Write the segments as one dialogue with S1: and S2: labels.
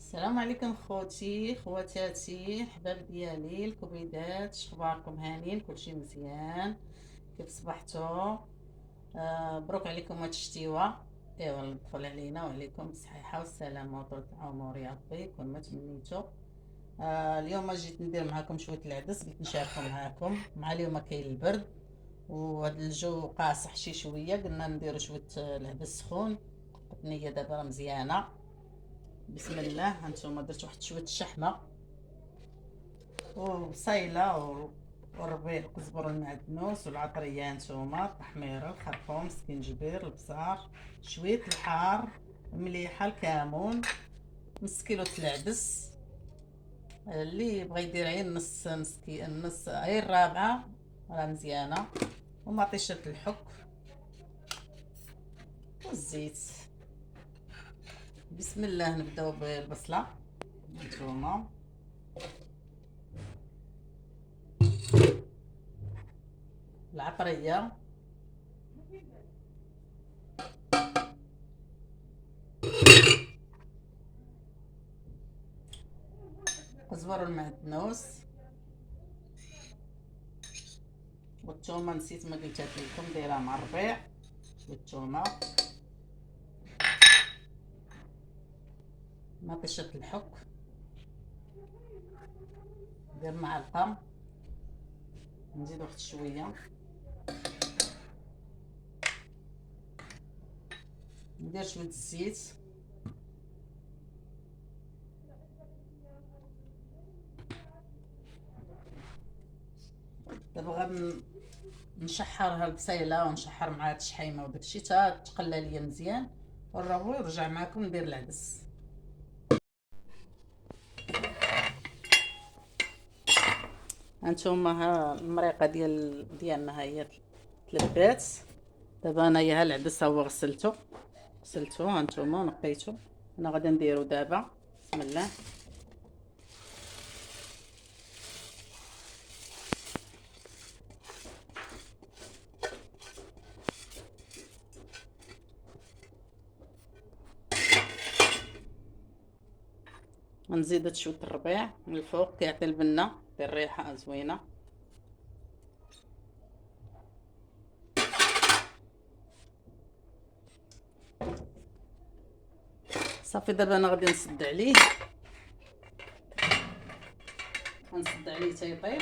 S1: السلام عليكم خوتي خواتاتي احباب ديالي الكبيدات، شخباركم؟ هانيين؟ كلشي مزيان؟ كيف صبحتوا؟ مبروك عليكم هاد الشتيوه. ايوا الدخول علينا وعليكم بالصحيحه والسلامه وطول العمر يا ربي يكون ما تمنيتو. اليوم جيت ندير معكم شويه العدس، قلت نشاركو معاكم مع اليوم كاين البرد وهاد الجو قاصح شي شويه، قلنا نديرو شويه العدس سخون. قطنيه دابا راه مزيانه. بسم الله. هانتوما درت واحد شويه الشحمه وبصيله والربيع، الكزبر المعدنوس والعطريه، هانتوما التحميره، الخرقوم، السكينجبير، البصار، شويه الحار، مليحه، الكمون، نص كيلو العدس. اللي بغى يدير غير نص غير رابعه راه مزيانه. ومطيشه الحك والزيت. بسم الله. نبداو بالبصله. هانتوما العطريه، الكزبر المعدنوس، والثومه نسيت ما قلتها لكم، دايره مع الربيع. والثومه، مطيشه الحك، ندير معلقه، نزيد واحد شويه، ندير شويه الزيت، دابا نشحرها البصيله ونشحر مع الشحيمه وداكشي حتى تقلى ليا مزيان، ونروي ونرجع معكم ندير العدس. هانتوما ها المريقه ديالنا ها هي تلبات. دابا انايا ها العدس ها هو غسلتو هانتوما ونقيتو. انا غادي نديرو دابا. بسم الله. نزيد شويه الربيع من الفوق كيعطي البنه، يعطي الريحه زوينه. صافي دابا انا غادي نسد عليه، غنسد عليه حتى يطيب،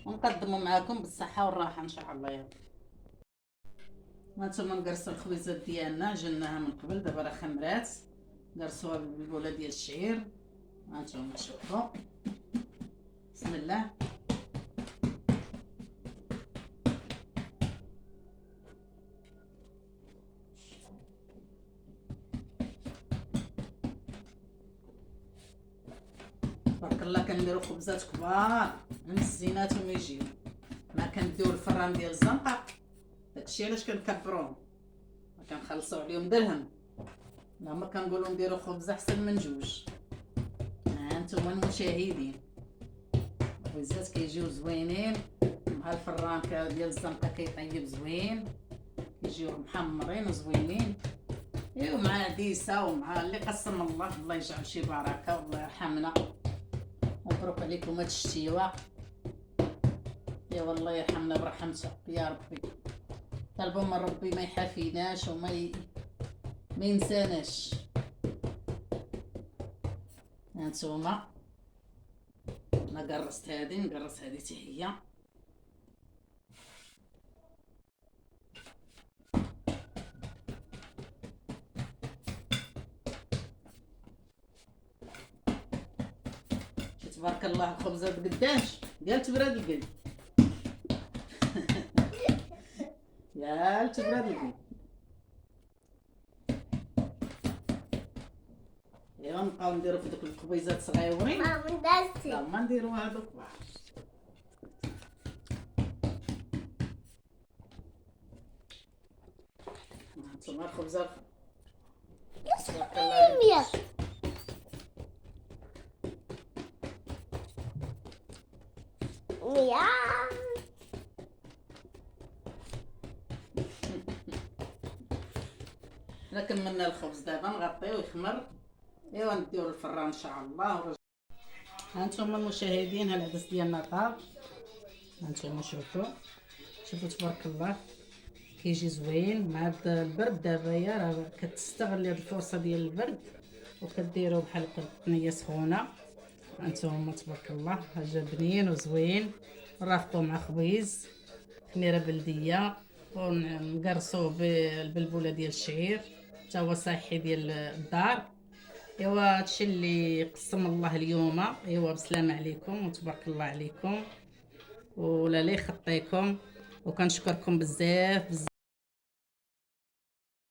S1: ونقدمو معاكم بالصحه والراحه ان شاء الله. يا هانتوما نقرصوا الخبيزات ديالنا، عجناها من قبل، دابا راه خمرات. نقرصوها بالبوله ديال الشعير. هانتوما شوفوا. بسم الله. تبارك الله كنديروا خبزات كبار مزيناتهم يجيو. ما كنديروا الفران ديال الزنقه، داكشي علاش كنكبروهم، ما كنخلصوا عليهم درهم. لما كنقولوا نديروا خبز احسن من جوج. ها انتم المشاهدين، الخبزات كيجيو زوينين مع الفران ديال الزنقه، كيطيب زوين، كيجيو محمرين وزوينين. ايوا مع عديسه ومع اللي قسم الله، الله يجعل شي بركه والله يرحمنا. مبروك عليكم هاد الشتيوه. يا والله يرحمنا برحمته يا ربي. طلبوا من ربي ما يحافيناش ما ينساناش. هانتوما انا قرصت هذه، نقرص هذه حتى هي. تبارك الله الخبزات قداش قال تبرد القلب. يا تبرد القلب. ايوا نبقاو نديرو في دوك الخبيزات صغيورين. لا ما نديرو هادو كبار. هانتوما الخبزه تبارك الله قداش. حنا كملنا الخبز، دابا نغطيوه يخمر ايوا نديرو الفران ان شاء الله. هانتوما المشاهدين، ها العدس ديالنا طاب. هانتوما شوفوا تبارك الله كيجي زوين مع هاد البرد. دابا يا راه كتستغلي هاد الفرصه ديال البرد وكديروا بحال هكا القطنيه سخونه. هانتوما تبارك الله جا بنين وزوين. نرافقوا مع خبيز خميره بلديه ونقرصوه بالبلبوله ديال الشعير حتى هو صحي ديال الدار. ايوا هادشي اللي قسم الله اليوم. ايوا بسلامه عليكم وتبارك الله عليكم ولا لي خطيكم، وكنشكركم بزاف بزاف.